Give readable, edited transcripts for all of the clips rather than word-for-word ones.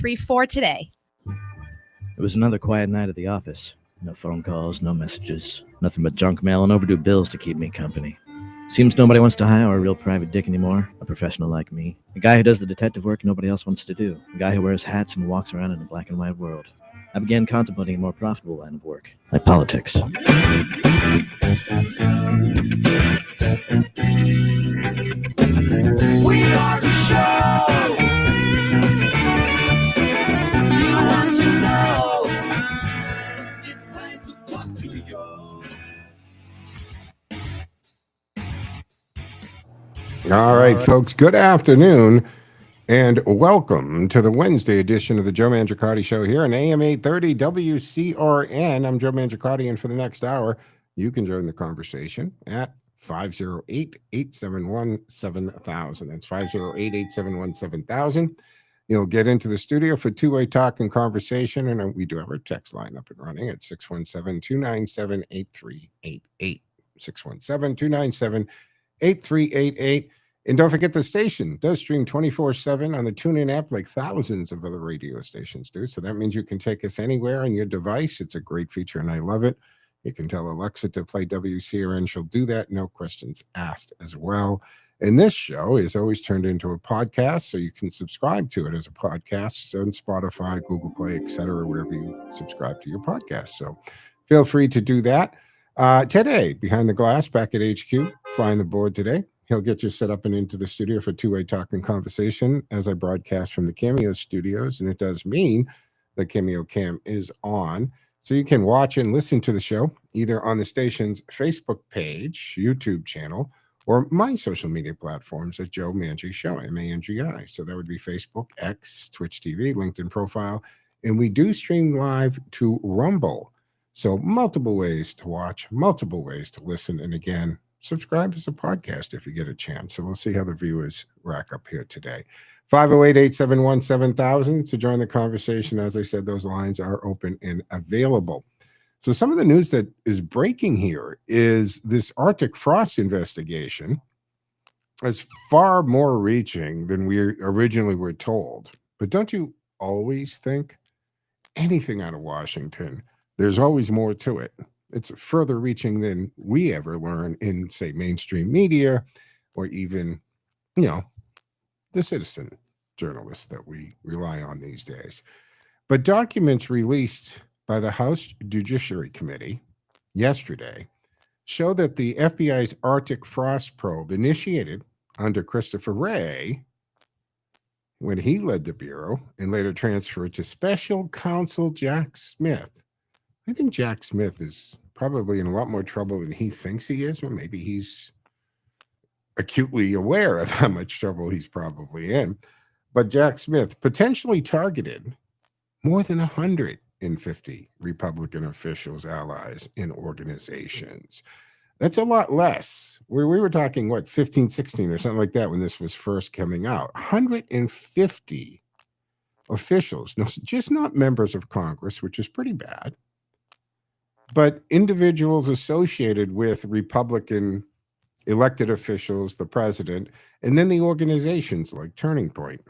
834 today. It was another quiet night at the office. No phone calls, no messages, nothing but junk mail and overdue bills to keep me company. Seems nobody wants to hire a real private dick anymore, a professional like me. A guy who does the detective work nobody else wants to do. A guy who wears hats and walks around in a black and white world. I began contemplating a more profitable line of work, like politics. We are the show you want to know. It's time to talk to you. All right, folks, good afternoon and welcome to the Wednesday edition of the Joe Mangiacotti Show here on AM 830 WCRN. I'm Joe Mangiacotti, and for the next hour, you can join the conversation at 508-871-7000. That's 508-871-7000. You'll get into the studio for two-way talk and conversation, and we do have our text line up and running at 617-297-8388. 617-297-8388. And don't forget, the station does stream 24/7 on the TuneIn app like thousands of other radio stations do. So that means you can take us anywhere on your device. It's a great feature, and I love it. You can tell Alexa to play WCRN. She'll do that. No questions asked as well. And this show is always turned into a podcast, so you can subscribe to it as a podcast on Spotify, Google Play, etc., wherever you subscribe to your podcast. So feel free to do that. Today, behind the glass, back at HQ, flying the board today. He'll get you set up and into the studio for two-way talk and conversation as I broadcast from the Cameo studios. And it does mean the Cameo Cam is on. So you can watch and listen to the show either on the station's Facebook page, YouTube channel, or my social media platforms at Joe Mangi Show, M-A-N-G-I. So that would be Facebook, X, Twitch TV, LinkedIn profile. And we do stream live to Rumble. So multiple ways to watch, multiple ways to listen. And again, subscribe as a podcast if you get a chance. So we'll see how the viewers rack up here today. 508-871-7000 to join the conversation. As I said, those lines are open and available. So some of the news that is breaking here is this Arctic frost investigation is far more reaching than we originally were told. But don't you always think anything out of Washington, there's always more to it? It's further reaching than we ever learn in, say, mainstream media or even, the citizen journalists that we rely on these days. But documents released by the House Judiciary Committee yesterday show that the FBI's Arctic frost probe, initiated under Christopher Wray when he led the Bureau and later transferred to Special Counsel Jack Smith. I think Jack Smith is probably in a lot more trouble than he thinks he is, or maybe he's acutely aware of how much trouble he's probably in. But Jack Smith potentially targeted more than 150 Republican officials, allies, and organizations. That's a lot less. We were talking, 15, 16 or something like that when this was first coming out. 150 officials, no, just not members of Congress, which is pretty bad, but individuals associated with Republican elected officials, the president, and then the organizations like Turning Point.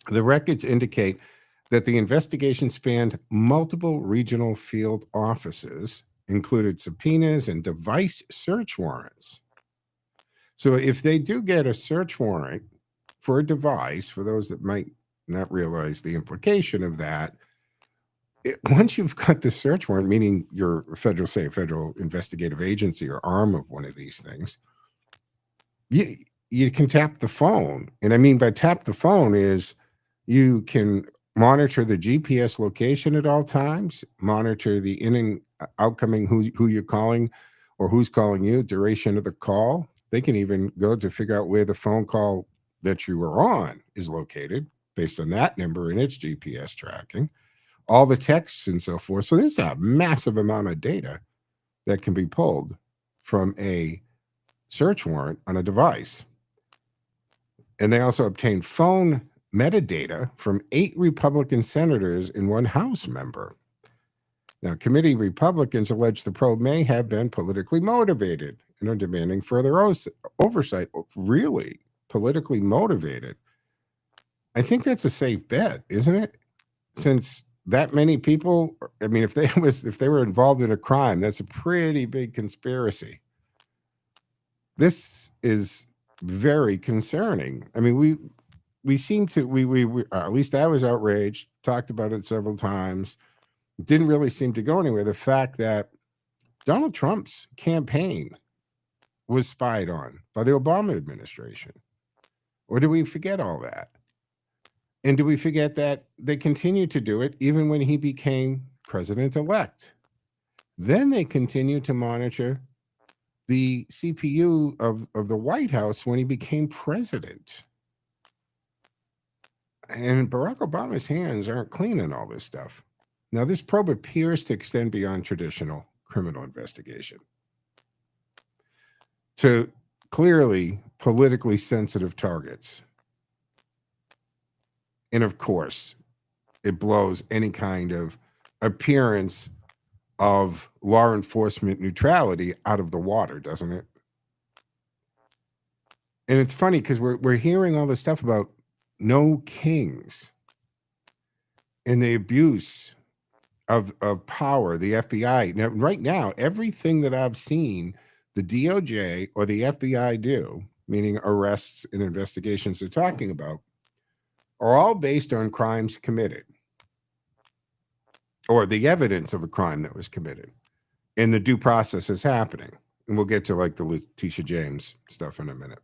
The records indicate that the investigation spanned multiple regional field offices, included subpoenas and device search warrants. So if they do get a search warrant for a device, for those that might not realize the implication of that, once you've got the search warrant, meaning you're federal investigative agency or arm of one of these things, you can tap the phone. And I mean by tap the phone is you can monitor the GPS location at all times, monitor the in and outcoming, who you're calling or who's calling you, duration of the call. They can even go to figure out where the phone call that you were on is located based on that number and its GPS tracking, all the texts and so forth. So there's a massive amount of data that can be pulled from a search warrant on a device. And they also obtained phone metadata from 8 Republican senators and 1 House member. Now, committee Republicans allege the probe may have been politically motivated and are demanding further oversight. Really politically motivated. I think that's a safe bet, isn't it? Since that many people, I mean, if they were involved in a crime, that's a pretty big conspiracy. This is very concerning. I mean, we seem to we at least I was outraged, talked about it several times. Didn't really seem to go anywhere. The fact that Donald Trump's campaign was spied on by the Obama administration. Or do we forget all that? And do we forget that they continued to do it even when he became president-elect? Then they continued to monitor the CPU of the White House when he became president. And Barack Obama's hands aren't clean in all this stuff. Now, this probe appears to extend beyond traditional criminal investigation to clearly politically sensitive targets. And of course, it blows any kind of appearance of law enforcement neutrality out of the water, doesn't it? And it's funny because we're hearing all this stuff about no kings and the abuse of power, the FBI. Now, right now, everything that I've seen the DOJ or the FBI do, meaning arrests and investigations they're talking about, are all based on crimes committed or the evidence of a crime that was committed. And the due process is happening. And we'll get to like the Letitia James stuff in a minute.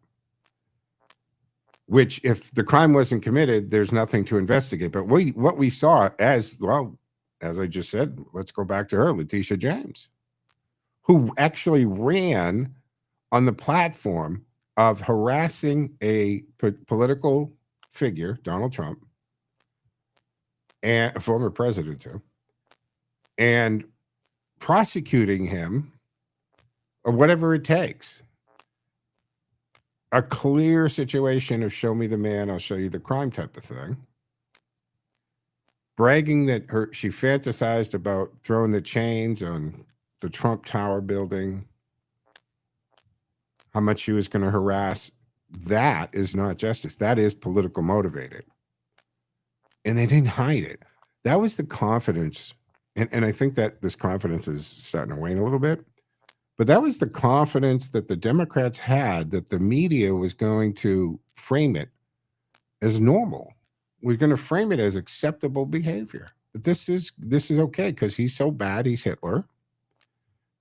Which, if the crime wasn't committed, there's nothing to investigate. But what we saw as well, as I just said, let's go back to her, Letitia James, who actually ran on the platform of harassing a political figure, Donald Trump, and a former president too, and prosecuting him or whatever it takes. A clear situation of show me the man, I'll show you the crime type of thing. Bragging that she fantasized about throwing the chains on the Trump Tower building, how much she was going to harass. That is not justice. That is political motivated. And they didn't hide it. That was the confidence. And I think that this confidence is starting to wane a little bit. But that was the confidence that the Democrats had that the media was going to frame it as normal, was going to frame it as acceptable behavior. But this is okay because he's so bad, he's Hitler.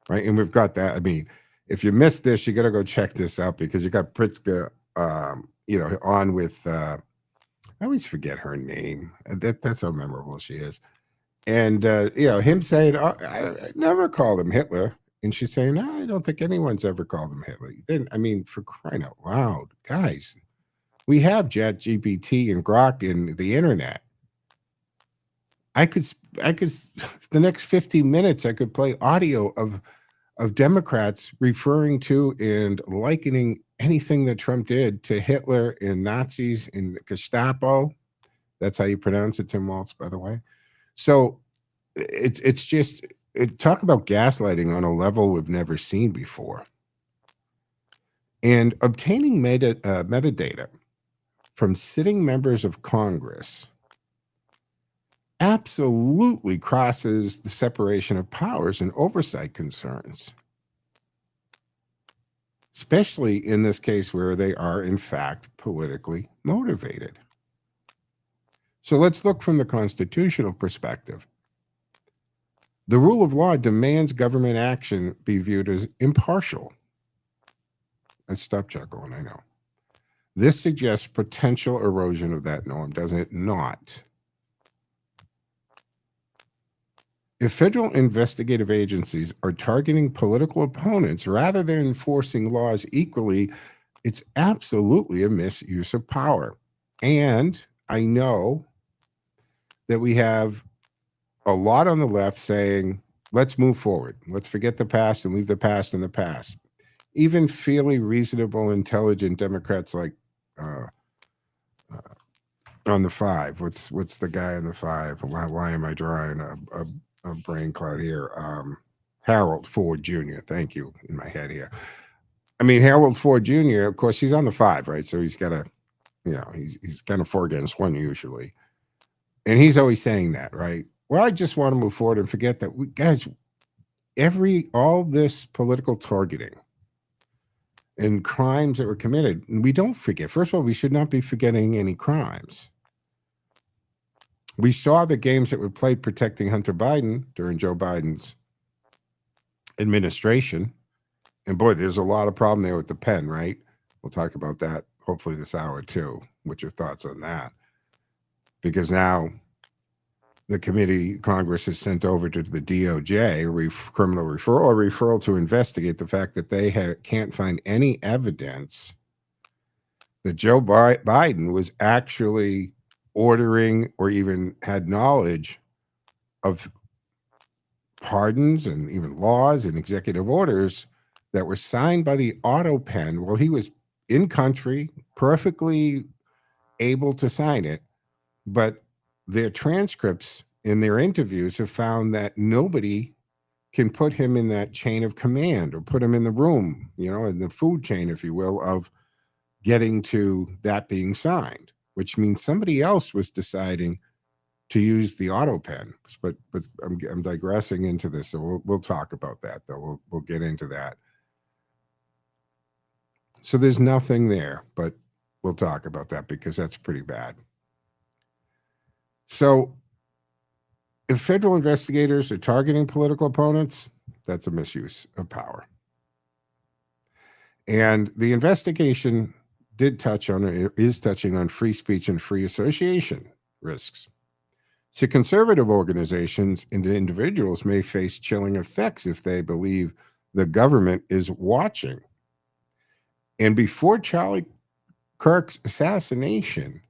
Right. And we've got that. I mean, if you missed this, you got to go check this out because you got Pritzker, on with, I always forget her name. That's how memorable she is. And, him saying, I never called him Hitler. And she's saying, no, I don't think anyone's ever called him Hitler. Then, I mean, for crying out loud, guys, we have ChatGPT and Grok and the internet. I could, the next 15 minutes, I could play audio of Democrats referring to and likening anything that Trump did to Hitler and Nazis and Gestapo. That's how you pronounce it, Tim Waltz, by the way. So it's just, talk about gaslighting on a level we've never seen before. And obtaining metadata from sitting members of Congress absolutely crosses the separation of powers and oversight concerns, especially in this case where they are, in fact, politically motivated. So let's look from the constitutional perspective. The rule of law demands government action be viewed as impartial. Let's stop chuckling, I know. This suggests potential erosion of that norm, doesn't it not? If federal investigative agencies are targeting political opponents rather than enforcing laws equally, it's absolutely a misuse of power. And I know that we have a lot on the left saying, let's move forward. Let's forget the past and leave the past in the past. Even fairly reasonable, intelligent Democrats like on the five. What's the guy on the five? Why am I drawing a brain cloud here? Harold Ford Jr. Thank you, in my head here. I mean, Harold Ford Jr., of course, he's on the five, right? So he's got a he's kind of 4 against 1 usually. And he's always saying that, right? Well, I just want to move forward and forget that guys, all this political targeting and crimes that were committed, we don't forget. First of all, we should not be forgetting any crimes. We saw the games that were played protecting Hunter Biden during Joe Biden's administration. And boy, there's a lot of problem there with the pen, right? We'll talk about that hopefully this hour too. What's your thoughts on that? Because now the committee, Congress has sent over to the DOJ, criminal referral to investigate the fact that they can't find any evidence that Joe Biden was actually ordering or even had knowledge of pardons and even laws and executive orders that were signed by the auto pen while he was in country, perfectly able to sign it. But their transcripts in their interviews have found that nobody can put him in that chain of command or put him in the room, in the food chain, if you will, of getting to that being signed, which means somebody else was deciding to use the auto pen. But I'm digressing into this, so we'll talk about that, though. We'll get into that. So there's nothing there, but we'll talk about that because that's pretty bad. So if federal investigators are targeting political opponents, that's a misuse of power. And the investigation is touching on free speech and free association risks. So conservative organizations and individuals may face chilling effects if they believe the government is watching. And before Charlie Kirk's assassination,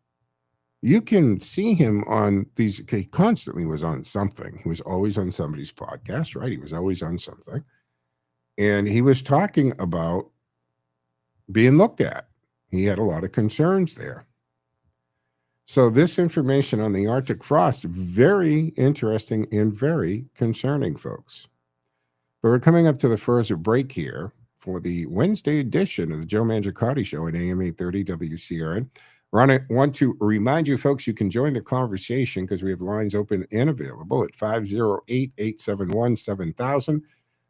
you can see him on these. He constantly was on something. He was always on somebody's podcast, right? He was always on something. And he was talking about being looked at. He had a lot of concerns there. So this information on the Arctic frost, very interesting and very concerning, folks. But we're coming up to the first break here for the Wednesday edition of the Joe Mangiacotti Show at AM 830 WCRN. Want to remind you, folks, you can join the conversation because we have lines open and available at 508-871-7000.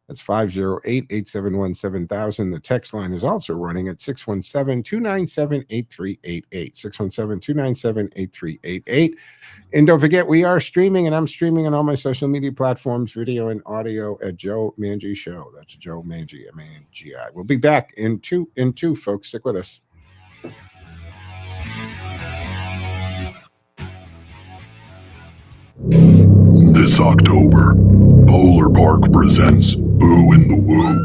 That's 508-871-7000. The text line is also running at 617-297-8388. 617-297-8388. And don't forget, we are streaming, and I'm streaming on all my social media platforms, video and audio at Joe Mangi Show. That's Joe Mangi, M-A-N-G-I. We'll be back in two, folks. Stick with us. This October, Polar Park presents Boo in the Woo.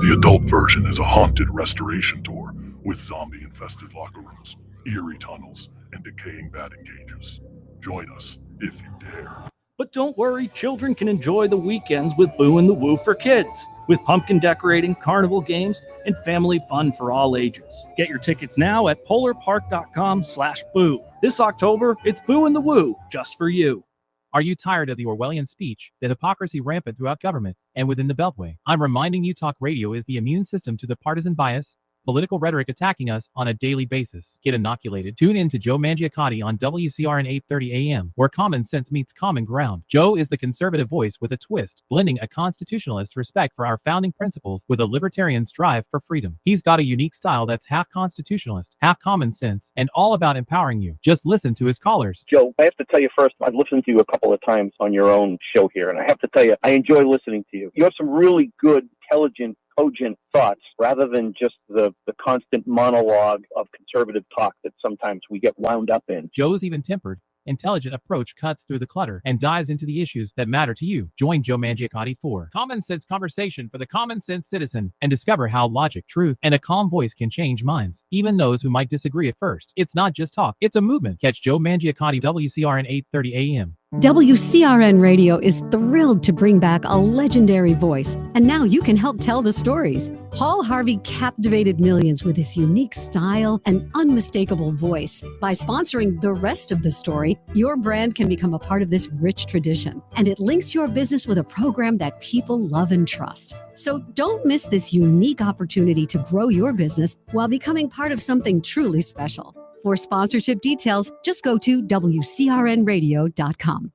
The adult version is a haunted restoration tour with zombie-infested locker rooms, eerie tunnels, and decaying batting cages. Join us if you dare. But don't worry, children can enjoy the weekends with Boo in the Woo for kids, with pumpkin decorating, carnival games, and family fun for all ages. Get your tickets now at polarpark.com/boo. This October, it's Boo in the Woo, just for you. Are you tired of the Orwellian speech, the hypocrisy rampant throughout government and within the Beltway? I'm reminding you talk radio is the immune system to the partisan bias, political rhetoric attacking us on a daily basis. Get inoculated. Tune in to Joe Mangiacotti on WCRN 830 AM, where common sense meets common ground. Joe is the conservative voice with a twist, blending a constitutionalist respect for our founding principles with a libertarian's drive for freedom. He's got a unique style that's half constitutionalist, half common sense, and all about empowering you. Just listen to his callers. Joe, I have to tell you first, I've listened to you a couple of times on your own show here, and I have to tell you, I enjoy listening to you. You have some really good, intelligent, cogent thoughts rather than just the constant monologue of conservative talk that sometimes we get wound up in. Joe's even-tempered, intelligent approach cuts through the clutter and dives into the issues that matter to you. Join Joe Mangiacotti for Common Sense Conversation for the Common Sense Citizen and discover how logic, truth, and a calm voice can change minds, even those who might disagree at first. It's not just talk, it's a movement. Catch Joe Mangiacotti, WCRN 830 AM. WCRN Radio is thrilled to bring back a legendary voice, and now you can help tell the stories. Paul Harvey captivated millions with his unique style and unmistakable voice. By sponsoring the rest of the story, your brand can become a part of this rich tradition, and it links your business with a program that people love and trust. So don't miss this unique opportunity to grow your business while becoming part of something truly special. For sponsorship details, just go to WCRNradio.com.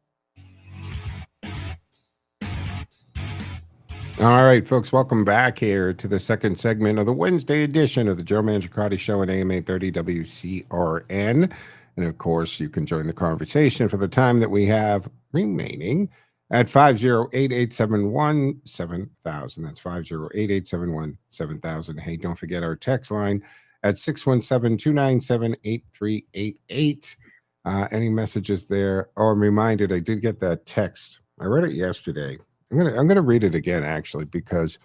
All right, folks, welcome back here to the second segment of the Wednesday edition of the Joe Mangiacotti Show at AM 830 WCRN. And of course, you can join the conversation for the time that we have remaining at 508-871-7000. That's 508-871-7000. Hey, don't forget our text line at 617-297-8388. Any messages there? Oh, I'm reminded I did get that text. I read it yesterday. I'm gonna read it again, actually, because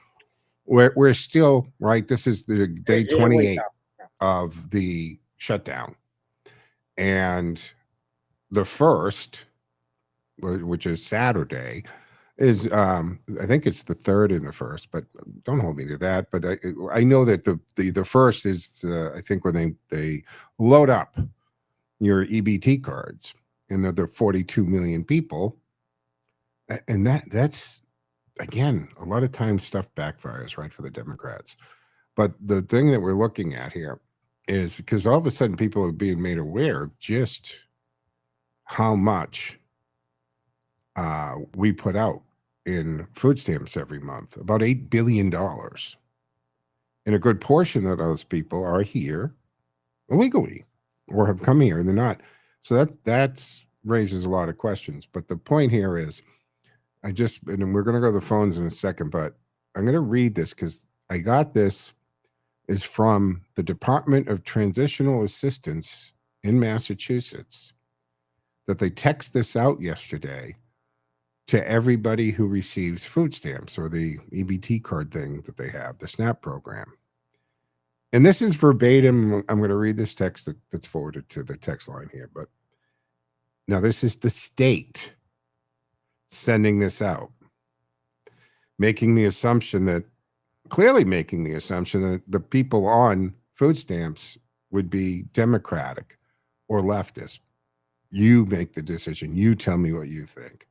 we're still right. This is the day 28 of the shutdown, and the first, which is Saturday, is I think it's the third and the first, but don't hold me to that. But I know that the first is I think when they load up your EBT cards, and there are 42 million people. And that's, again, a lot of times stuff backfires, right, for the Democrats. But the thing that we're looking at here is because all of a sudden people are being made aware of just how much we put out in food stamps every month, about $8 billion. And a good portion of those people are here illegally or have come here and they're not. So that raises a lot of questions. But the point here is, and we're going to go to the phones in a second, but I'm going to read this because I got this is from the Department of Transitional Assistance in Massachusetts, that they text this out yesterday to everybody who receives food stamps or the EBT card thing that they have, the SNAP program. And this is verbatim. I'm going to read this text that's forwarded to the text line here. But now this is the state sending this out, clearly making the assumption that the people on food stamps would be Democratic or leftist. You make the decision. You tell me what you think.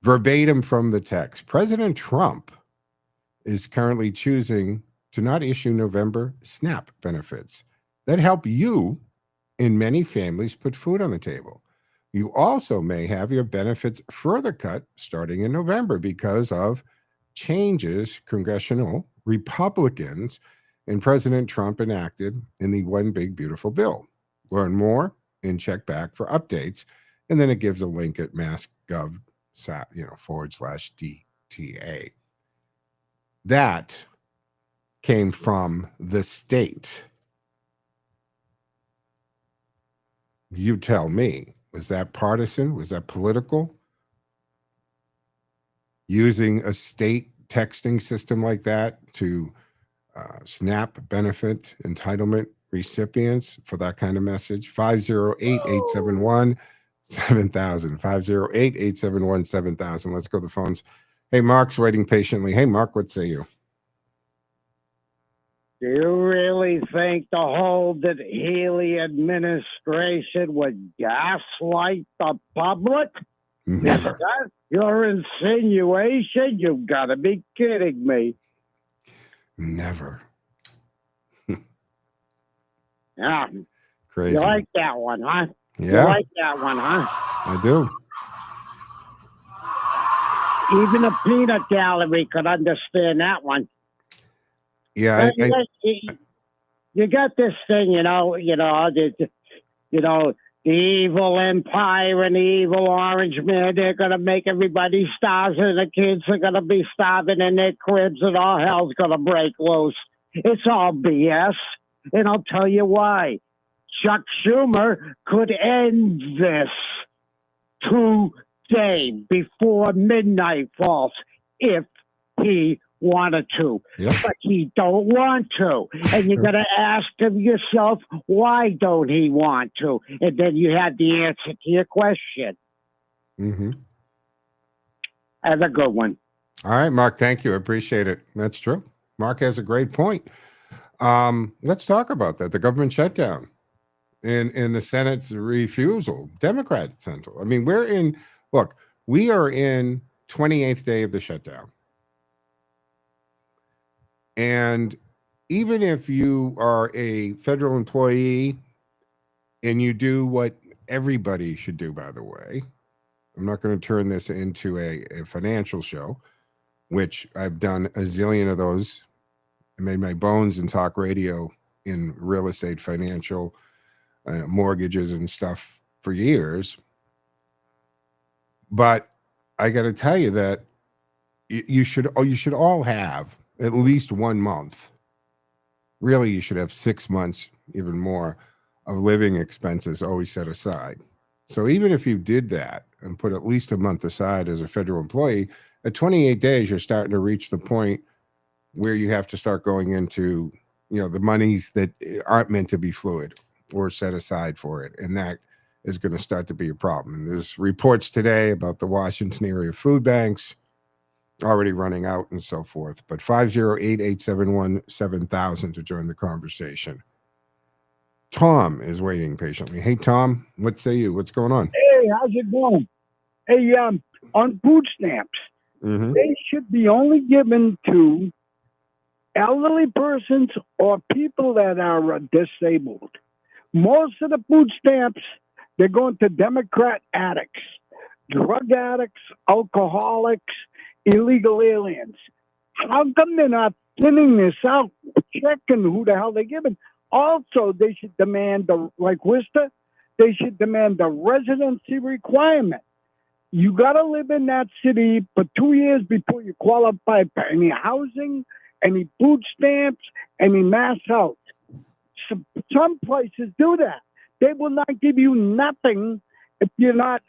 Verbatim from the text, President Trump is currently choosing to not issue November SNAP benefits that help you and many families put food on the table. You also may have your benefits further cut starting in November because of changes congressional Republicans and President Trump enacted in the One Big Beautiful Bill. Learn more and check back for updates. And then it gives a link at mass.gov /DTA. That came from the state. You tell me. Was that partisan? Was that political? Using a state texting system like that to SNAP benefit entitlement recipients for that kind of message? 508-871-7000. 508-871-7000. Let's go to the phones. Hey, Mark's waiting patiently. Hey, Mark, what say you? Do you really think the whole Healy administration would gaslight the public? Never. Is that your insinuation? You've got to be kidding me. Never. Yeah. Crazy. You like that one, huh? Yeah. You like that one, huh? I do. Even a peanut gallery could understand that one. Yeah. You got this thing, the evil empire and the evil orange man, they're going to make everybody starve and the kids are going to be starving in their cribs and all hell's going to break loose. It's all BS. And I'll tell you why. Chuck Schumer could end this today before midnight falls if he wanted to, Yep. but he don't want to. And you got to ask him yourself, why don't he want to? And then you have the answer to your question. Mm-hmm. Have a good one. All right, Mark, thank you. I appreciate it. That's true. Mark has a great point. Let's talk about that. The government shutdown and the Senate's refusal, Democrat Central. I mean, we are in 28th day of the shutdown. And even if you are a federal employee and you do what everybody should do, by the way. I'm not going to turn this into a financial show, which I've done a zillion of those. I made my bones in talk radio in real estate, financial, mortgages and stuff for years. But I got to tell you that you should all have at least 1 month. Really, you should have 6 months, even more, of living expenses always set aside. So even if you did that and put at least a month aside as a federal employee, at 28 days, you're starting to reach the point where you have to start going into, the monies that aren't meant to be fluid or set aside for it. And that is going to start to be a problem. And there's reports today about the Washington area food banks already running out and so forth. But 508-871-7000 to join the conversation. Tom is waiting patiently. Hey, Tom, what say you? What's going on? Hey, how's it going? Hey, on food stamps, they should be only given to elderly persons or people that are disabled. Most of the food stamps, they're going to Democrat addicts, drug addicts, alcoholics, illegal aliens. How come they're not thinning this out, checking who the hell they're giving? Also, they should demand, like Worcester, they should demand the residency requirement. You got to live in that city for 2 years before you qualify for any housing, any food stamps, any mass health. Some places do that. They will not give you nothing if you're not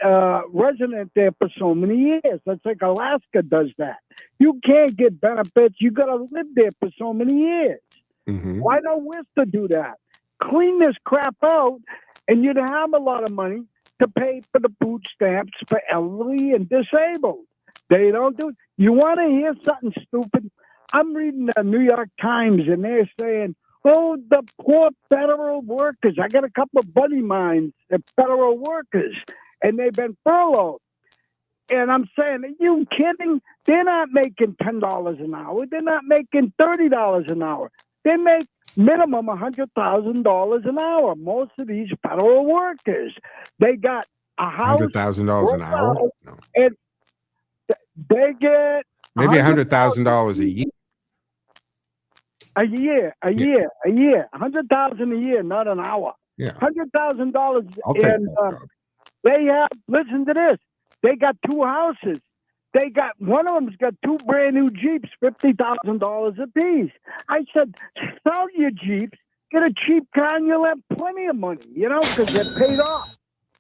resident there for so many years. That's like Alaska does that. You can't get benefits. You got to live there for so many years. Why don't Worcester do that? Clean this crap out, and you'd have a lot of money to pay for the food stamps for elderly and disabled. They don't do it. You want to hear something stupid? I'm reading the New York Times, and they're saying, oh, the poor federal workers. I got a couple of buddy mines, the federal workers, and they've been furloughed. And I'm saying, are you kidding? They're not making $10 an hour. They're not making $30 an hour. They make minimum $100,000 an hour. Most of these federal workers, they got a house. $100,000 an hour? No. And they get maybe $100,000 a year. A year. $100,000 a year, not an hour. Yeah. $100,000. I'll take that job. They have, listen to this, they got 2 houses. They got, one of them's got 2 brand new Jeeps, $50,000 a piece. I said, sell your Jeeps, get a cheap car, and you'll have plenty of money, because they're paid off.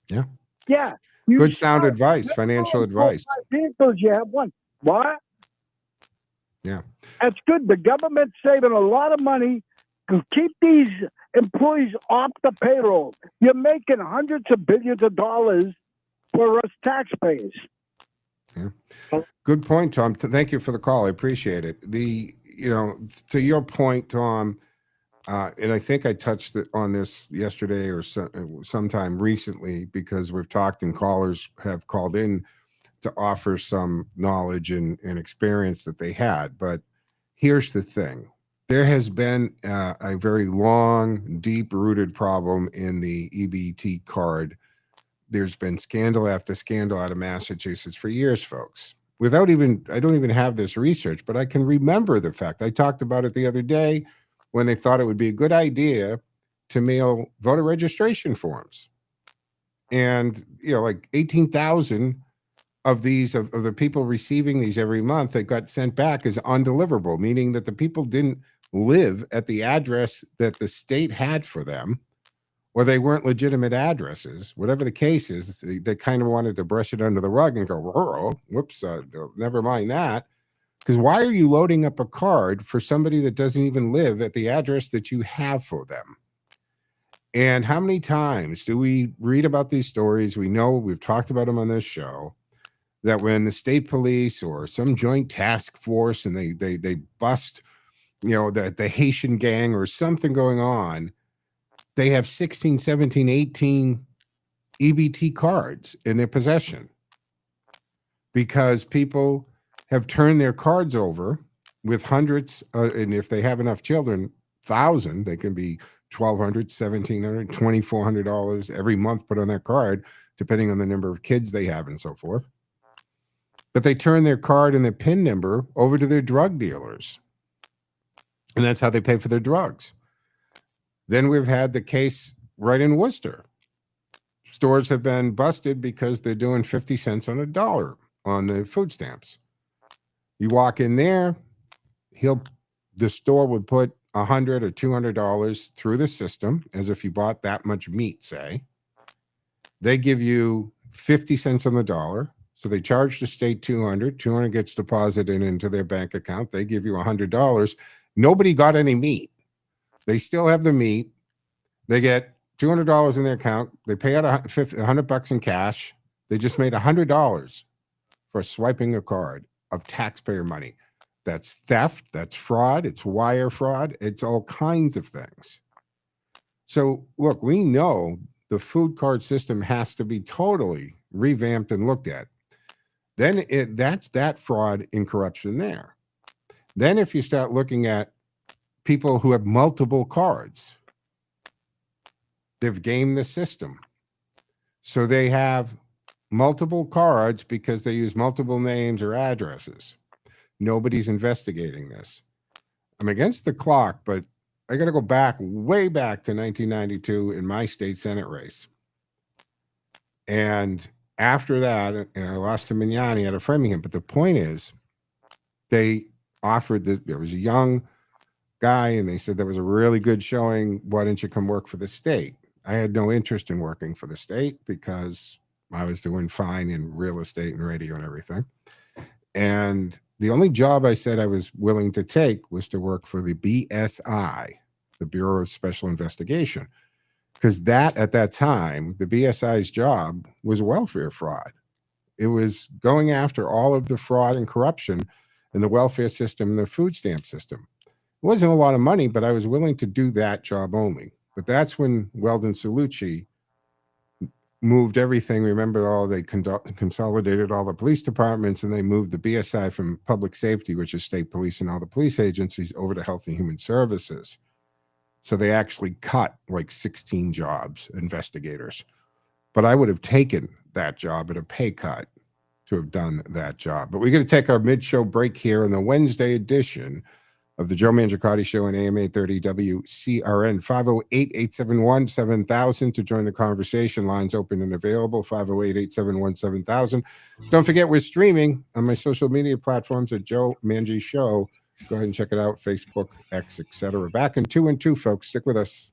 Yeah. Yeah. Good sound advice, financial advice. Vehicles, you have one. What? Yeah. That's good. The government's saving a lot of money to keep these employees off the payroll. You're making hundreds of billions of dollars for us taxpayers. Yeah. Good point, Tom. Thank you for the call. I appreciate it. To your point, Tom, and I think I touched on this yesterday or sometime recently, because we've talked and callers have called in to offer some knowledge and experience that they had. But here's the thing. There has been a very long, deep-rooted problem in the EBT card. There's been scandal after scandal out of Massachusetts for years, folks. I don't even have this research, but I can remember the fact. I talked about it the other day when they thought it would be a good idea to mail voter registration forms. And, like 18,000 of these, of the people receiving these every month that got sent back as undeliverable, meaning that the people didn't live at the address that the state had for them, or they weren't legitimate addresses. Whatever the case is, they kind of wanted to brush it under the rug and go, whoops, never mind that. Because why are you loading up a card for somebody that doesn't even live at the address that you have for them? And how many times do we read about these stories? We know, we've talked about them on this show, that when the state police or some joint task force and they bust, the Haitian gang or something going on, they have 16, 17, 18 EBT cards in their possession because people have turned their cards over with hundreds, and if they have enough children, 1,000, they can be $1,200, $1,700, $2,400 every month put on that card, depending on the number of kids they have and so forth. But they turn their card and their PIN number over to their drug dealers. And that's how they pay for their drugs. Then we've had the case right in Worcester. Stores have been busted because they're doing 50 cents on a dollar on the food stamps. You walk in there, the store would put $100 or $200 through the system as if you bought that much meat, say. They give you 50 cents on the dollar. So they charge the state $200 gets deposited into their bank account. They give you $100. Nobody got any meat. They still have the meat. They get $200 in their account. They pay out $100 in cash. They just made $100 for swiping a card of taxpayer money. That's theft. That's fraud. It's wire fraud. It's all kinds of things. So look, we know the food card system has to be totally revamped and looked at. Then that's that fraud and corruption there. Then if you start looking at people who have multiple cards, they've gamed the system. So they have multiple cards because they use multiple names or addresses. Nobody's investigating this. I'm against the clock, but I got to go back, way back to 1992 in my state Senate race. And after that, and I lost to Mignani out of Framingham. But the point is, they offered that there was a young guy, and they said that was a really good showing. Why didn't you come work for the state? I had no interest in working for the state because I was doing fine in real estate and radio and everything. And the only job I said I was willing to take was to work for the BSI, the Bureau of Special Investigation. Because that, at that time, the BSI's job was welfare fraud. It was going after all of the fraud and corruption in the welfare system and the food stamp system. It wasn't a lot of money, but I was willing to do that job only. But that's when Weldon Cellucci moved everything. Remember, they consolidated all the police departments, and they moved the BSI from public safety, which is state police and all the police agencies, over to Health and Human Services. So they actually cut like 16 jobs, investigators. But I would have taken that job at a pay cut to have done that job. But we're going to take our mid-show break here in the Wednesday edition of the Joe Mangiacotti Show on AM 830 WCRN. 508-871-7000 to join the conversation. Lines open and available, 508-871-7000. Don't forget, we're streaming on my social media platforms at Joe Mangi Show. Go ahead and check it out, Facebook, X, etc. Back in 2 and 2, folks. Stick with us.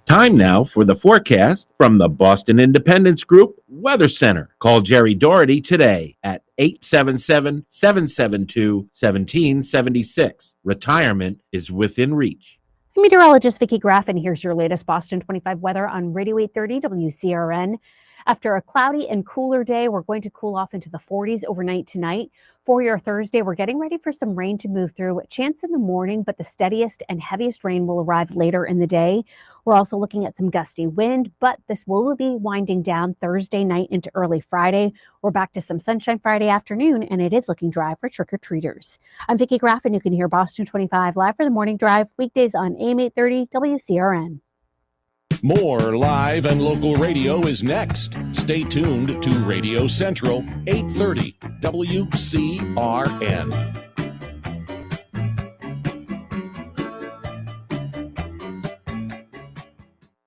Time now for the forecast from the Boston Independence Group Weather Center. Call Jerry Doherty today at 877-772-1776. Retirement is within reach. Meteorologist Vicki Graffin, here's your latest Boston 25 weather on Radio 830 WCRN. After a cloudy and cooler day, we're going to cool off into the 40s overnight tonight. For your Thursday, we're getting ready for some rain to move through. Chance in the morning, but the steadiest and heaviest rain will arrive later in the day. We're also looking at some gusty wind, but this will be winding down Thursday night into early Friday. We're back to some sunshine Friday afternoon, and it is looking dry for trick-or-treaters. I'm Vicki Graffin. You can hear Boston 25 live for the morning drive, weekdays on AM 830 WCRN. More live and local radio is next. Stay tuned to Radio Central, 830 WCRN.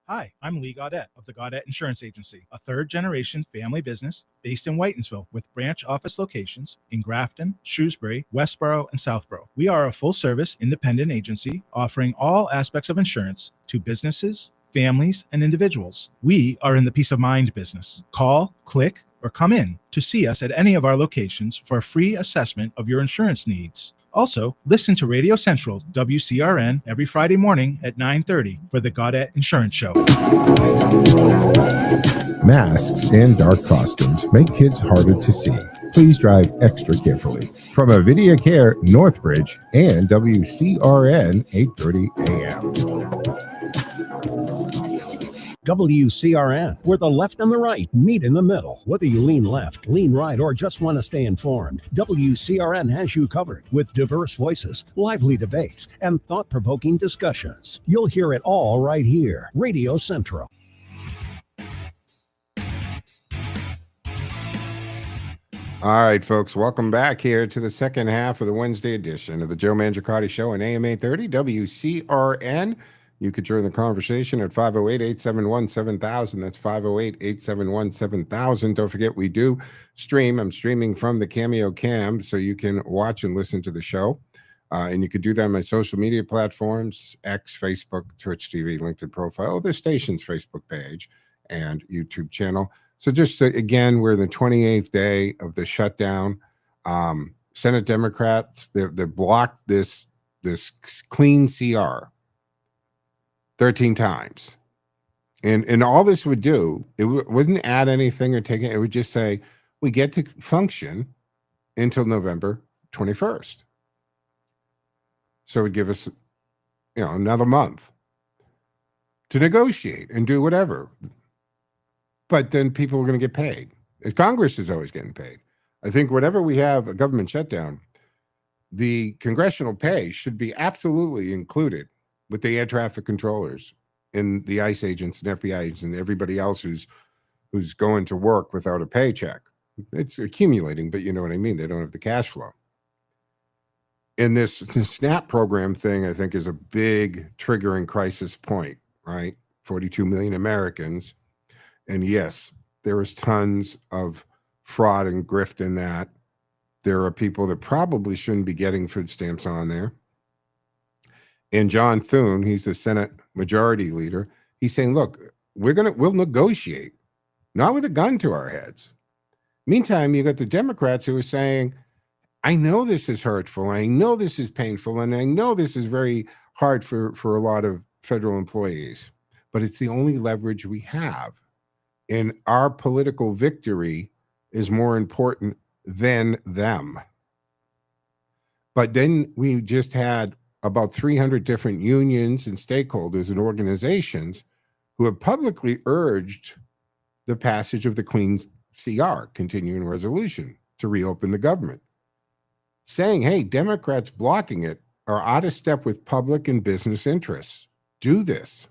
Hi, I'm Lee Gaudette of the Gaudette Insurance Agency, a third-generation family business based in Whitensville with branch office locations in Grafton, Shrewsbury, Westboro, and Southborough. We are a full-service independent agency offering all aspects of insurance to businesses, families, and individuals. We are in the peace of mind business. Call, click, or come in to see us at any of our locations for a free assessment of your insurance needs. Also, listen to Radio Central WCRN every Friday morning at 9:30 for the Gaudette Insurance Show. Masks and dark costumes make kids harder to see. Please drive extra carefully. From Avidia Care, Northbridge, and WCRN 830 AM. WCRN, where the left and the right meet in the middle. Whether you lean left, lean right, or just want to stay informed, WCRN has you covered with diverse voices, lively debates, and thought-provoking discussions. You'll hear it all right here. Radio Central. All right, folks, welcome back here to the second half of the Wednesday edition of the Joe Mangiacotti Show on AM 830 WCRN. You could join the conversation at 508-871-7000. That's 508-871-7000. Don't forget, we do stream. I'm streaming from the Cameo Cam, so you can watch and listen to the show. And you could do that on my social media platforms, X, Facebook, Twitch TV, LinkedIn profile, the station's Facebook page, and YouTube channel. So just again, we're in the 28th day of the shutdown. Senate Democrats, they blocked this clean CR 13 times. And all this would do, it wouldn't add anything or take it. It would just say, we get to function until November 21st. So it would give us, another month to negotiate and do whatever. But then people are going to get paid. Congress is always getting paid. I think whenever we have a government shutdown, the congressional pay should be absolutely included with the air traffic controllers and the ICE agents and FBI agents and everybody else who's going to work without a paycheck. It's accumulating, but you know what I mean. They don't have the cash flow. And this SNAP program thing, I think, is a big triggering crisis point, right? 42 million Americans. And yes, there is tons of fraud and grift in that. There are people that probably shouldn't be getting food stamps on there. And John Thune, he's the Senate Majority Leader. He's saying, look, we'll negotiate, not with a gun to our heads. Meantime, you got the Democrats who are saying, I know this is hurtful. I know this is painful. And I know this is very hard for a lot of federal employees, but it's the only leverage we have. And our political victory is more important than them. But then we just had about 300 different unions and stakeholders and organizations who have publicly urged the passage of the Clean CR, continuing resolution, to reopen the government, saying, hey, Democrats blocking it are out of step with public and business interests. Do this.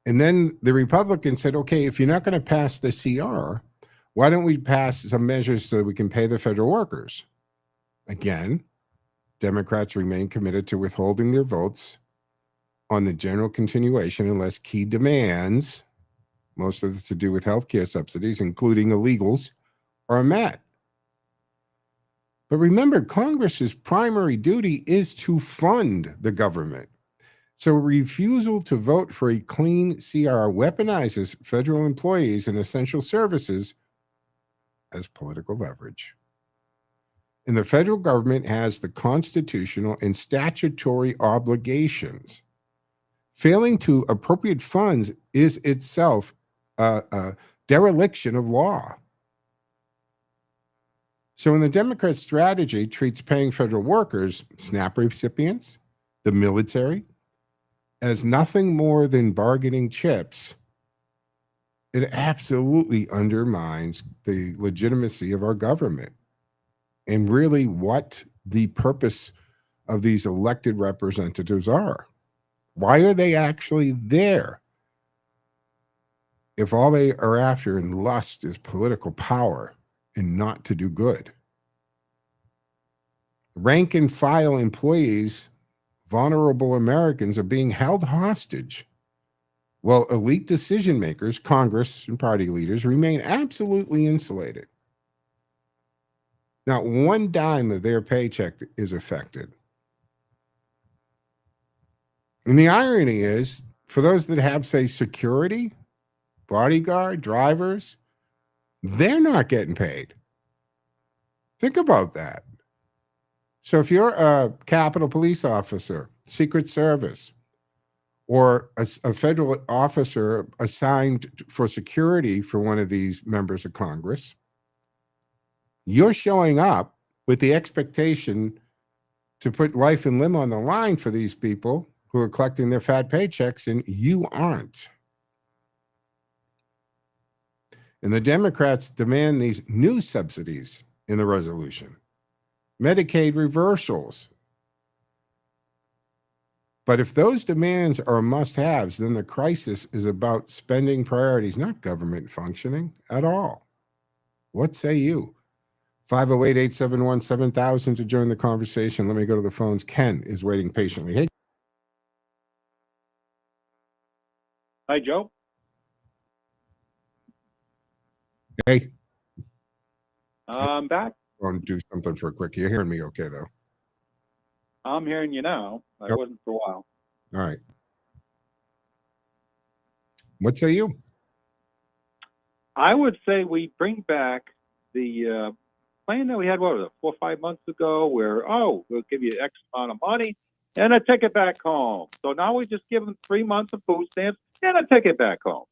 And then the Republicans said, okay, if you're not going to pass the CR, why don't we pass some measures so that we can pay the federal workers? Again, Democrats remain committed to withholding their votes on the general continuation unless key demands, most of it to do with health care subsidies, including illegals, are met. But remember, Congress's primary duty is to fund the government. So refusal to vote for a clean CR weaponizes federal employees and essential services as political leverage. And the federal government has the constitutional and statutory obligations. Failing to appropriate funds is itself a dereliction of law. So when the Democrat strategy treats paying federal workers, SNAP recipients, the military, as nothing more than bargaining chips, it absolutely undermines the legitimacy of our government and really what the purpose of these elected representatives are. Why are they actually there if all they are after in lust is political power and not to do good? Rank and file employees, vulnerable Americans, are being held hostage, while elite decision makers, Congress and party leaders, remain absolutely insulated. Not one dime of their paycheck is affected. And the irony is, for those that have, say, security, bodyguard, drivers, they're not getting paid. Think about that. So if you're a Capitol Police officer, Secret Service, or a federal officer assigned for security for one of these members of Congress, you're showing up with the expectation to put life and limb on the line for these people who are collecting their fat paychecks, and you aren't. And the Democrats demand these new subsidies in the resolution, Medicaid reversals. But if those demands are must-haves, then the crisis is about spending priorities, not government functioning at all. What say you? 508-871-7000 to join the conversation. Let me go to the phones. Ken is waiting patiently. Hey. Hi, Joe. Hey. I'm back. I want to do something for a quick. You're hearing me okay, though? I'm hearing you now. I Yep. wasn't for a while. All right. What say you? I would say we bring back the plan that we had, what was it, 4 or 5 months ago, where, we'll give you X amount of money and a ticket back home. So now we just give them 3 months of food stamps and a ticket back home.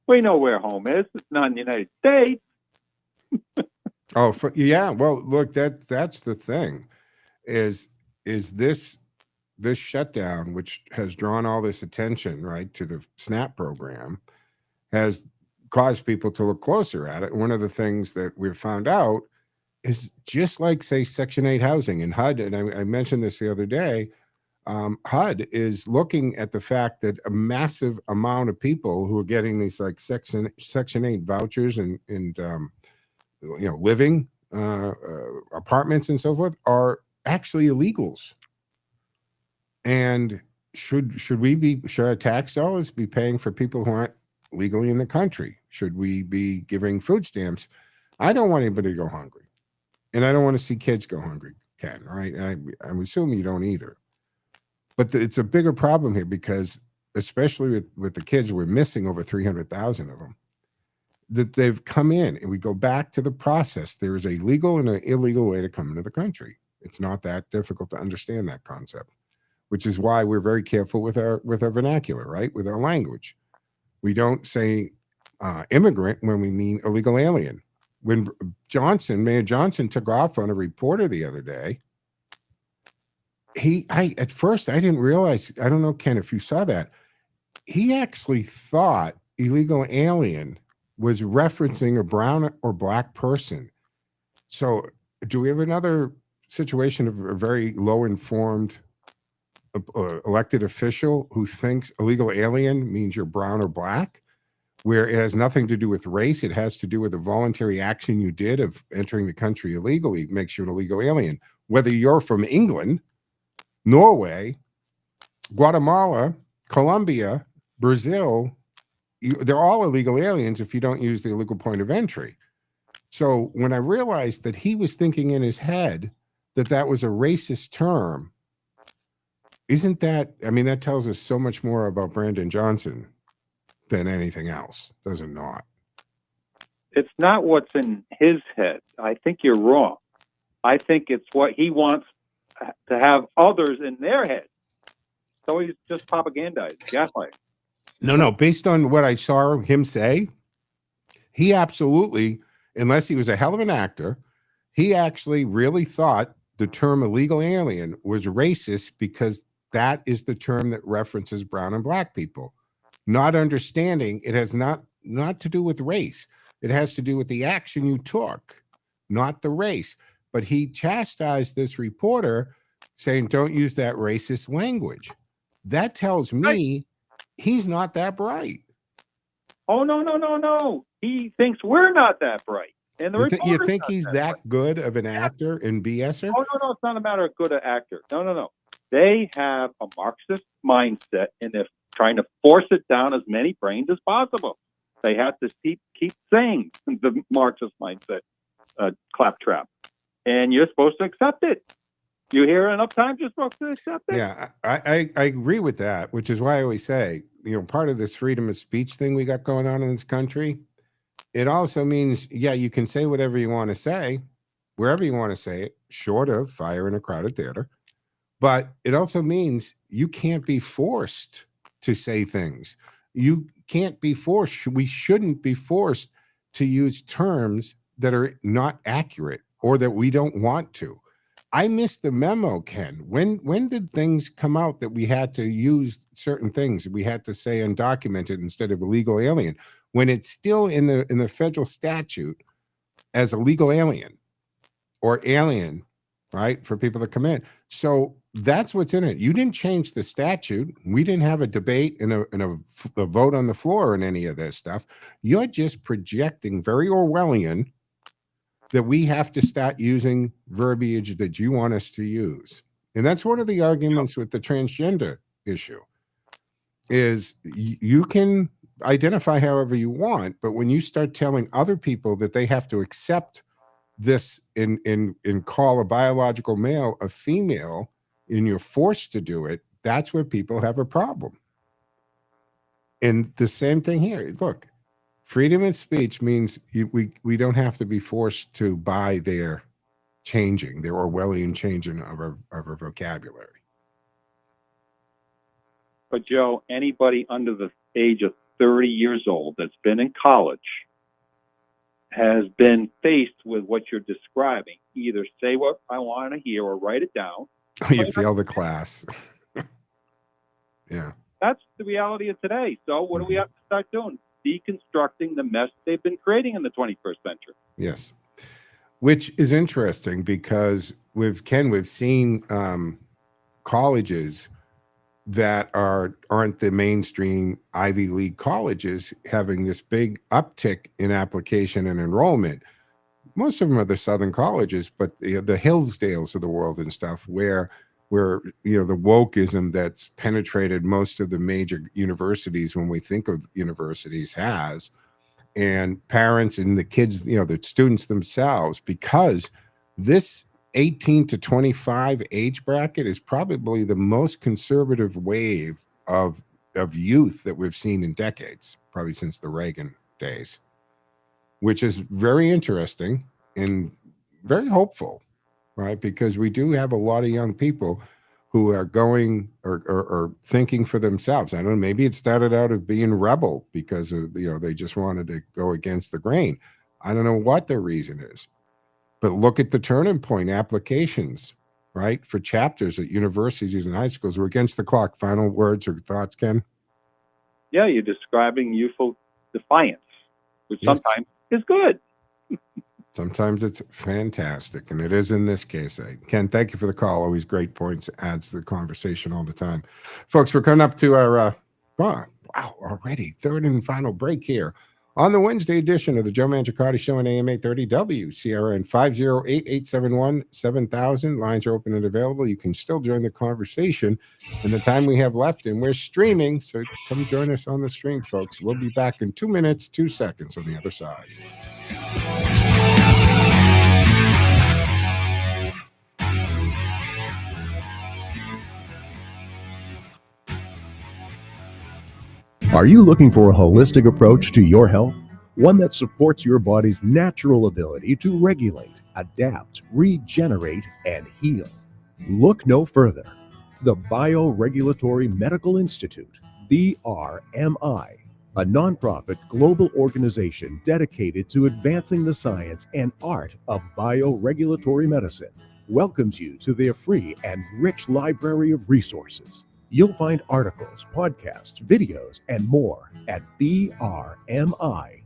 We know where home is. It's not in the United States. Yeah. Well, look, that's the thing is this shutdown, which has drawn all this attention, right, to the SNAP program, has caused people to look closer at it. One of the things that we've found out is just like, say, Section 8 housing in HUD, and I mentioned this the other day, HUD is looking at the fact that a massive amount of people who are getting these like Section 8 vouchers and living apartments and so forth are actually illegals. And should our tax dollars be paying for people who aren't legally in the country? Should we be giving food stamps? I don't want anybody to go hungry, and I don't want to see kids go hungry, Ken. Right? I'm assuming you don't either. But it's a bigger problem here because, especially with the kids, we're missing over 300,000 of them. That they've come in, and we go back to the process. There is a legal and an illegal way to come into the country. It's not that difficult to understand that concept, which is why we're very careful with our vernacular, right? With our language. We don't say immigrant when we mean illegal alien. When Mayor Johnson took off on a reporter the other day, at first I didn't realize, I don't know, Ken, if you saw that, he actually thought illegal alien was referencing a brown or black person. So do we have another situation of a very low informed elected official who thinks illegal alien means you're brown or black, where it has nothing to do with race? It has to do with the voluntary action you did of entering the country illegally makes you an illegal alien. Whether you're from England, Norway, Guatemala, Colombia, Brazil, they're all illegal aliens if you don't use the illegal point of entry. So when I realized that he was thinking in his head that was a racist term, isn't that, that tells us so much more about Brandon Johnson than anything else, does it not? It's not what's in his head. I think you're wrong. I think it's what he wants to have others in their head. So he's just propagandizing, gaslighting. No. Based on what I saw him say, he absolutely, unless he was a hell of an actor, he actually really thought the term illegal alien was racist because that is the term that references brown and black people. Not understanding it has not to do with race. It has to do with the action you took, not the race. But he chastised this reporter saying, don't use that racist language. That tells me he's not that bright. Oh, no. He thinks we're not that bright. And you think he's that good of an actor and BSer? Oh, no. It's not a matter of good an actor. No. They have a Marxist mindset, and they're trying to force it down as many brains as possible. They have to keep saying the Marxist mindset claptrap. And you're supposed to accept it. You hear enough times, you're supposed to accept it. Yeah, I agree with that, which is why I always say, part of this freedom of speech thing we got going on in this country, it also means, you can say whatever you want to say, wherever you want to say it, short of fire in a crowded theater. But it also means you can't be forced to say things. You can't be forced. We shouldn't be forced to use terms that are not accurate or that we don't want to. I missed the memo, Ken. When did things come out that we had to use certain things? We had to say undocumented instead of illegal alien, when it's still in the federal statute as a legal alien or alien, right, for people to come in. So that's what's in it. You didn't change the statute. We didn't have a debate and a vote on the floor and any of this stuff. You're just projecting very Orwellian that we have to start using verbiage that you want us to use. And that's one of the arguments with the transgender issue is you can identify however you want, but when you start telling other people that they have to accept this and call a biological male a female and you're forced to do it, that's where people have a problem. And the same thing here. Look, freedom of speech means we don't have to be forced to buy their Orwellian changing of our vocabulary. But Joe, anybody under the age of 30 years old that's been in college has been faced with what you're describing. Either say what I want to hear or write it down. You fail the class. Yeah. That's the reality of today. So what do we have to start doing? Deconstructing the mess they've been creating in the 21st century. Yes. Which is interesting because we've seen colleges that aren't the mainstream Ivy League colleges having this big uptick in application and enrollment. Most of them are the Southern colleges, but the Hillsdales of the world and stuff where the wokeism that's penetrated most of the major universities when we think of universities has, and parents and the kids, the students themselves, because this 18 to 25 age bracket is probably the most conservative wave of youth that we've seen in decades, probably since the Reagan days, which is very interesting and very hopeful, right? Because we do have a lot of young people who are going or thinking for themselves. I don't know, maybe it started out of being rebel because of, they just wanted to go against the grain. I don't know what the reason is. But look at the turning point applications, right? For chapters at universities and high schools. We're against the clock. Final words or thoughts, Ken? Yeah, you're describing youthful defiance, which sometimes is good. Sometimes it's fantastic, and it is in this case. Ken, thank you for the call. Always great points. Adds to the conversation all the time. Folks, we're coming up to our, already third and final break here on the Wednesday edition of the Joe Mangiacotti Show on AM 830 WCRN 508-871-7000. Lines are open and available. You can still join the conversation in the time we have left, and we're streaming, so come join us on the stream, folks. We'll be back in 2 minutes, 2 seconds on the other side. Are you looking for a holistic approach to your health? One that supports your body's natural ability to regulate, adapt, regenerate, and heal? Look no further. The Bioregulatory Medical Institute, BRMI, a nonprofit global organization dedicated to advancing the science and art of bioregulatory medicine, welcomes you to their free and rich library of resources. You'll find articles, podcasts, videos, and more at brmi.online.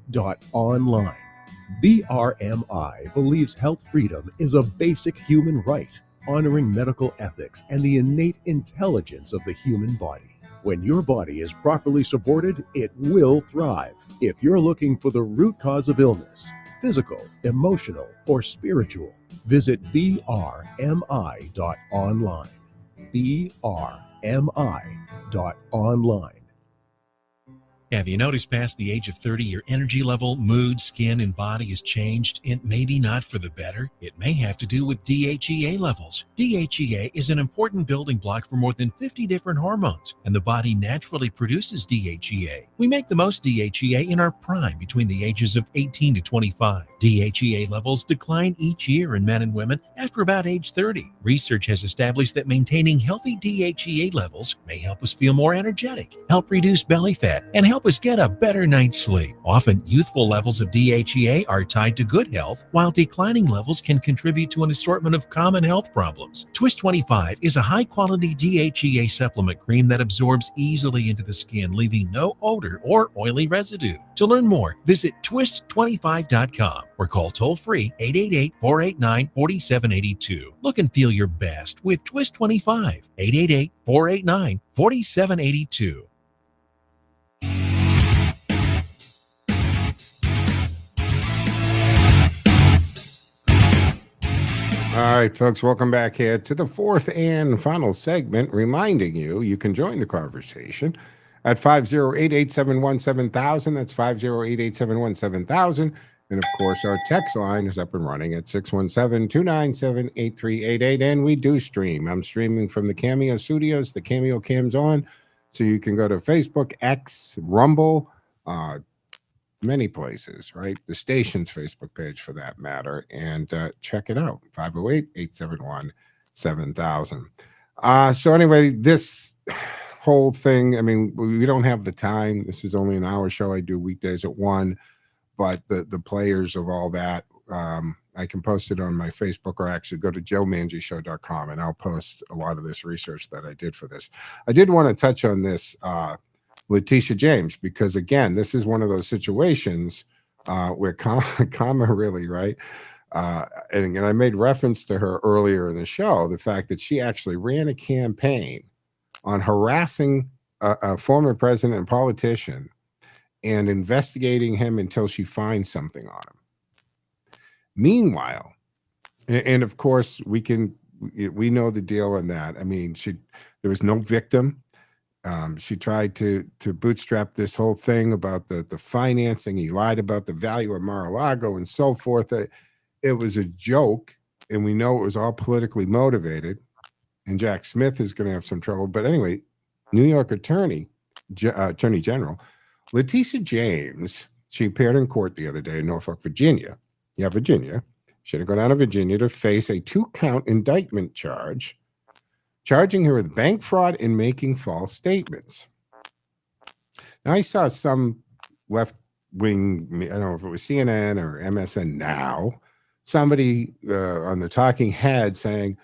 BRMI believes health freedom is a basic human right, honoring medical ethics and the innate intelligence of the human body. When your body is properly supported, it will thrive. If you're looking for the root cause of illness, physical, emotional, or spiritual, visit brmi.online. brmi.online. Have you noticed past the age of 30, your energy level, mood, skin, and body has changed? It may be not for the better. It may have to do with DHEA levels. DHEA is an important building block for more than 50 different hormones, and the body naturally produces DHEA. We make the most DHEA in our prime between the ages of 18 to 25. DHEA levels decline each year in men and women after about age 30. Research has established that maintaining healthy DHEA levels may help us feel more energetic, help reduce belly fat, and help help us get a better night's sleep. Often, youthful levels of DHEA are tied to good health, while declining levels can contribute to an assortment of common health problems. Twist 25 is a high-quality DHEA supplement cream that absorbs easily into the skin, leaving no odor or oily residue. To learn more, visit twist25.com or call toll-free 888-489-4782. Look and feel your best with Twist 25, 888-489-4782. All right, folks, welcome back here to the fourth and final segment, reminding you, you can join the conversation at 508-871-7000. That's 508-871-7000. And, of course, our text line is up and running at 617-297-8388. And we do stream. I'm streaming from the Cameo Studios. The Cameo Cam's on. So you can go to Facebook, X, Rumble, many places, right? The station's Facebook page for that matter. And check it out, 508-871-7000. So anyway, this whole thing, I mean, we don't have the time. This is only an hour show. I do weekdays at 1. But the players of all that, I can post it on my Facebook, or actually go to joemangishow.com, and I'll post a lot of this research that I did for this. I did want to touch on this Letitia James, because again, this is one of those situations where comma really, right? And I made reference to her earlier in the show, the fact that she actually ran a campaign on harassing a former president and politician and investigating him until she finds something on him. Meanwhile, and of course, we know the deal on that. I mean, there was no victim. She tried to bootstrap this whole thing about the financing. He lied about the value of Mar-a-Lago and so forth. It was a joke, and we know it was all politically motivated. And Jack Smith is going to have some trouble. But anyway, New York Attorney General Letitia James, she appeared in court the other day in Norfolk, Virginia. Yeah, Virginia. She had to go down to Virginia to face a 2-count indictment charge, charging her with bank fraud and making false statements. Now, I saw some left-wing, I don't know if it was CNN or MSN Now, somebody on the talking head saying,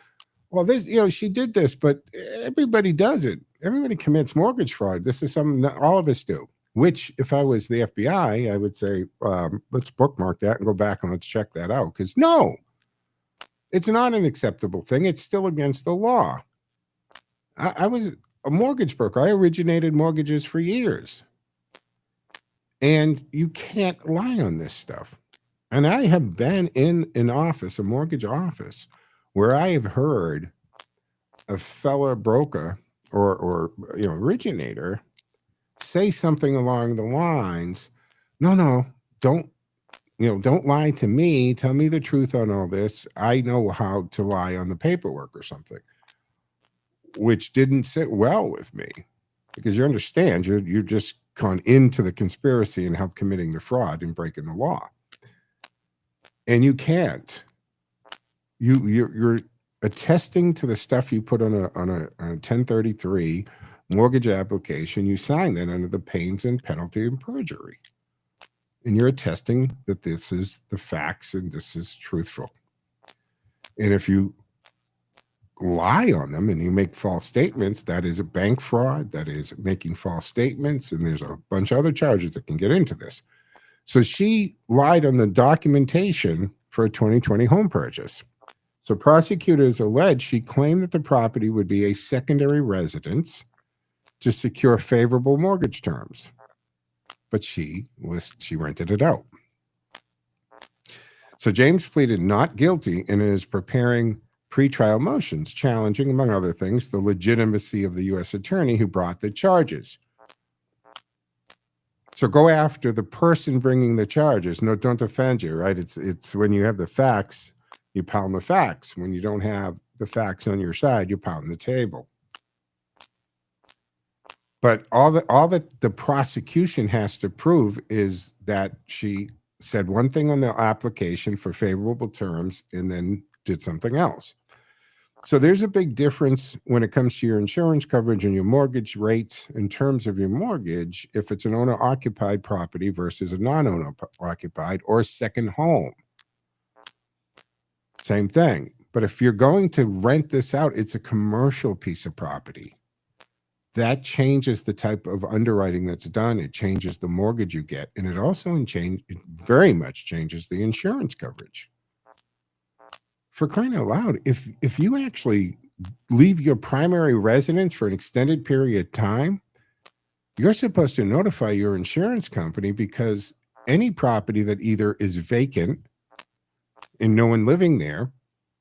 well, this, she did this, but everybody does it. Everybody commits mortgage fraud. This is something that all of us do. Which, if I was the FBI, I would say, let's bookmark that and go back and let's check that out. Because no, it's not an acceptable thing. It's still against the law. I was a mortgage broker. I originated mortgages for years. And you can't lie on this stuff. And I have been in an office, a mortgage office, where I have heard a fellow broker or originator say something along the lines, no, don't lie to me. Tell me the truth on all this. I know how to lie on the paperwork or something, which didn't sit well with me, because you understand, you're just gone into the conspiracy and helped committing the fraud and breaking the law. And you can't. You're attesting to the stuff you put on a 1033 mortgage application. You sign that under the pains and penalty of perjury. And you're attesting that this is the facts and this is truthful. And if you lie on them and you make false statements, that is a bank fraud, that is making false statements, and there's a bunch of other charges that can get into this. So she lied on the documentation for a 2020 home purchase. So prosecutors allege she claimed that the property would be a secondary residence to secure favorable mortgage terms, but she rented it out. So James pleaded not guilty and is preparing pretrial motions challenging, among other things, the legitimacy of the U.S. attorney who brought the charges. So go after the person bringing the charges. No, don't defend you, right? It's when you have the facts, you pound the facts. When you don't have the facts on your side, you pound the table. But all that the prosecution has to prove is that she said one thing on the application for favorable terms and then did something else. So there's a big difference when it comes to your insurance coverage and your mortgage rates in terms of your mortgage, if it's an owner-occupied property versus a non-owner-occupied or second home. Same thing. But if you're going to rent this out, it's a commercial piece of property. That changes the type of underwriting that's done. It changes the mortgage you get. And it also it very much changes the insurance coverage. For crying out loud, if you actually leave your primary residence for an extended period of time, you're supposed to notify your insurance company, because any property that either is vacant and no one living there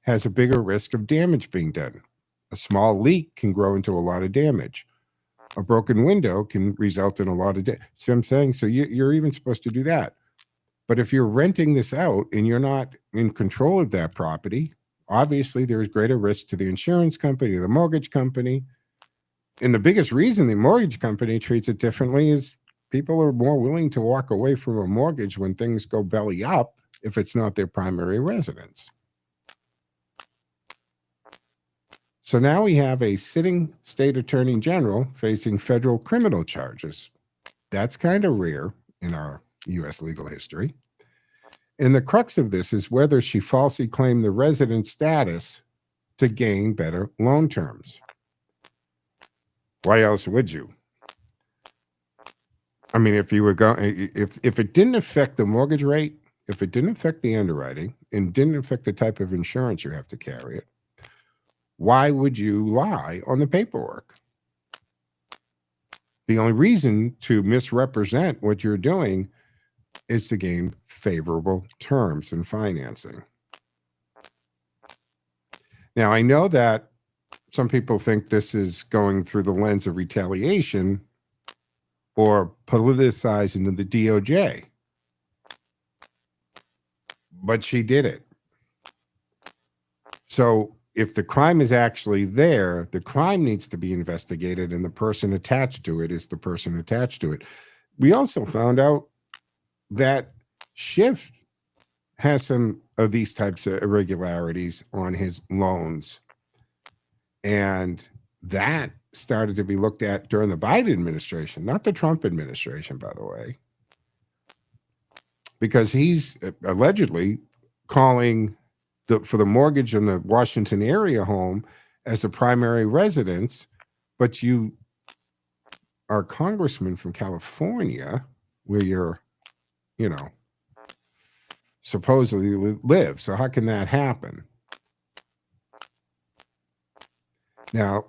has a bigger risk of damage being done. A small leak can grow into a lot of damage. A broken window can result in a lot of damage. See what I'm saying? So you're even supposed to do that. But if you're renting this out and you're not in control of that property, obviously there is greater risk to the insurance company, the mortgage company. And the biggest reason the mortgage company treats it differently is people are more willing to walk away from a mortgage when things go belly up if it's not their primary residence. So now we have a sitting state attorney general facing federal criminal charges. That's kind of rare in our U.S. legal history. And the crux of this is whether she falsely claimed the resident status to gain better loan terms. Why else would you? I mean, if you were going, if it didn't affect the mortgage rate, if it didn't affect the underwriting, and didn't affect the type of insurance you have to carry it, why would you lie on the paperwork? The only reason to misrepresent what you're doing is to gain favorable terms in financing. Now, I know that some people think this is going through the lens of retaliation or politicizing the DOJ, but she did it. So if the crime is actually there, the crime needs to be investigated, and the person attached to it is the person attached to it. We also found out that Schiff has some of these types of irregularities on his loans. And that started to be looked at during the Biden administration, not the Trump administration, by the way, because he's allegedly calling for the mortgage on the Washington area home as a primary residence, but you are a congressman from California where you're, supposedly live. So how can that happen? Now,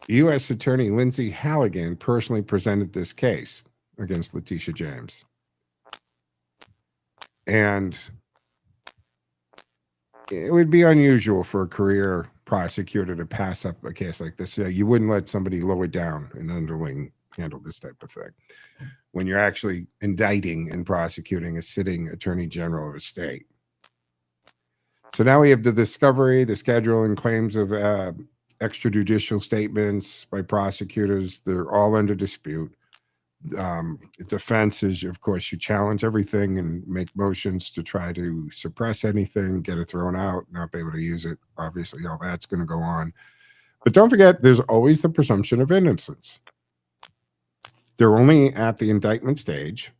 U.S. Attorney Lindsay Halligan personally presented this case against Letitia James. And it would be unusual for a career prosecutor to pass up a case like this. You wouldn't let somebody lower down an underling handle this type of thing when you're actually indicting and prosecuting a sitting attorney general of a state. So now we have the discovery, the schedule, and claims of extrajudicial statements by prosecutors. They're all under dispute. Defense is, of course, you challenge everything and make motions to try to suppress anything, get it thrown out, not be able to use it. Obviously, all that's going to go on. But don't forget, there's always the presumption of innocence. They're only at the indictment stage,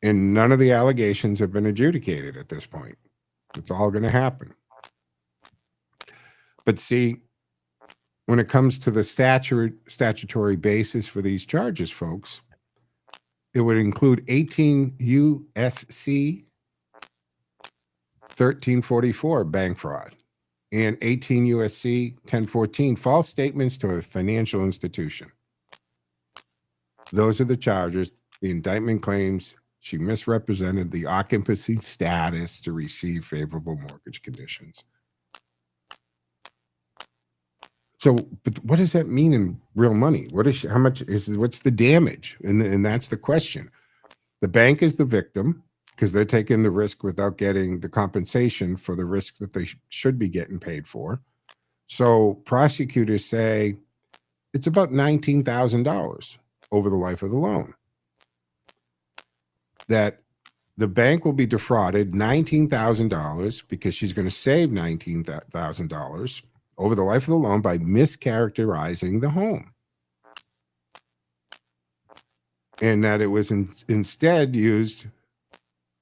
and none of the allegations have been adjudicated at this point. It's all going to happen. But see, when it comes to the statutory basis for these charges, folks, it would include 18 U.S.C. 1344, bank fraud, and 18 U.S.C. 1014, false statements to a financial institution. Those are the charges. The indictment claims she misrepresented the occupancy status to receive favorable mortgage conditions. So, but what does that mean in real money? What's the damage? And that's the question. The bank is the victim because they're taking the risk without getting the compensation for the risk that they should be getting paid for. So prosecutors say it's about $19,000 over the life of the loan that The bank will be defrauded $19,000 because she's going to save $19,000 over the life of the loan by mischaracterizing the home. And that it was instead used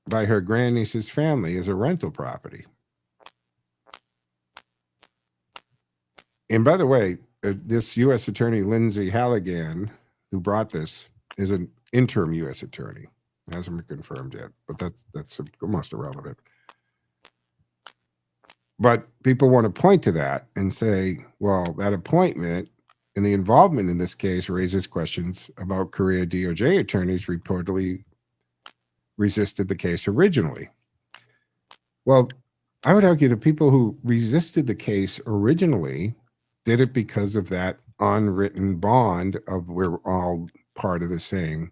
by her grandniece's family as a rental property. And by the way, this U.S. Attorney Lindsay Halligan, who brought this, is an interim U.S. attorney. Hasn't been confirmed yet, but that's almost irrelevant. But people want to point to that and say, well, that appointment and the involvement in this case raises questions about career DOJ attorneys reportedly resisted the case originally. Well, I would argue the people who resisted the case originally did it because of that unwritten bond of we're all part of the same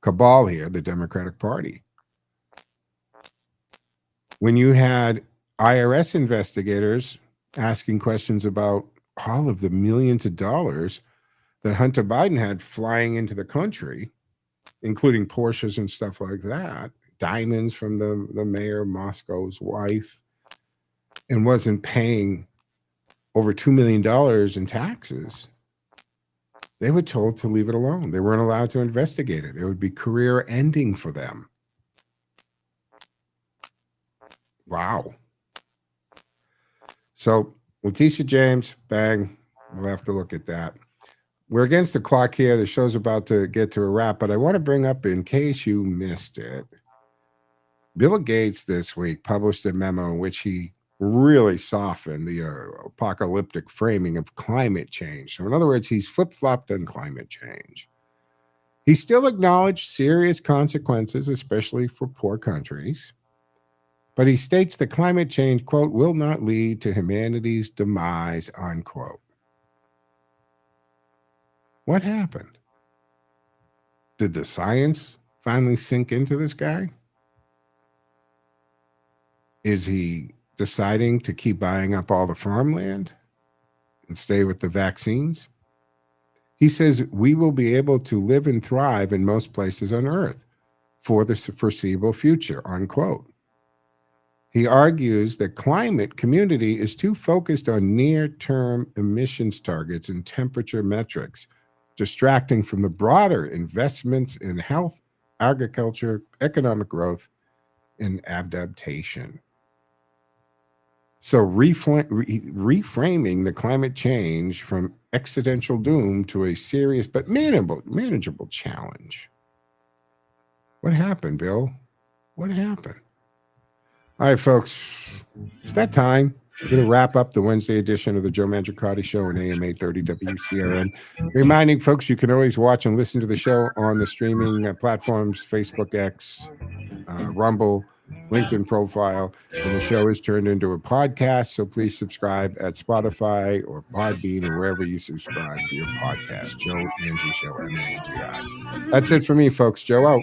cabal here, the Democratic Party. When you had IRS investigators asking questions about all of the millions of dollars that Hunter Biden had flying into the country, including Porsches and stuff like that, diamonds from the mayor of Moscow's wife, and wasn't paying over $2 million in taxes, they were told to leave it alone. They weren't allowed to investigate it. It would be career ending for them. Wow. So Letitia James, bang, we'll have to look at that. We're against the clock here. The show's about to get to a wrap, but I want to bring up, in case you missed it, Bill Gates this week published a memo in which he really softened the apocalyptic framing of climate change. So in other words, he's flip-flopped on climate change. He still acknowledged serious consequences, especially for poor countries. But he states that climate change, quote, will not lead to humanity's demise, unquote. What happened? Did the science finally sink into this guy? Is he deciding to keep buying up all the farmland and stay with the vaccines? He says we will be able to live and thrive in most places on Earth for the foreseeable future, unquote. He argues that climate community is too focused on near-term emissions targets and temperature metrics, distracting from the broader investments in health, agriculture, economic growth, and adaptation. So reframing the climate change from existential doom to a serious but manageable challenge. What happened, Bill? What happened? All right, folks, it's that time. We're going to wrap up the Wednesday edition of the Joe Mangiacotti Show on AM 830 WCRN. Reminding folks you can always watch and listen to the show on the streaming platforms, Facebook, X, Rumble, LinkedIn profile, and the show is turned into a podcast, so please subscribe at Spotify or Podbean or wherever you subscribe for your podcast. Joe Mangi Show, M-A-N-G-I. That's it for me, folks. Joe out.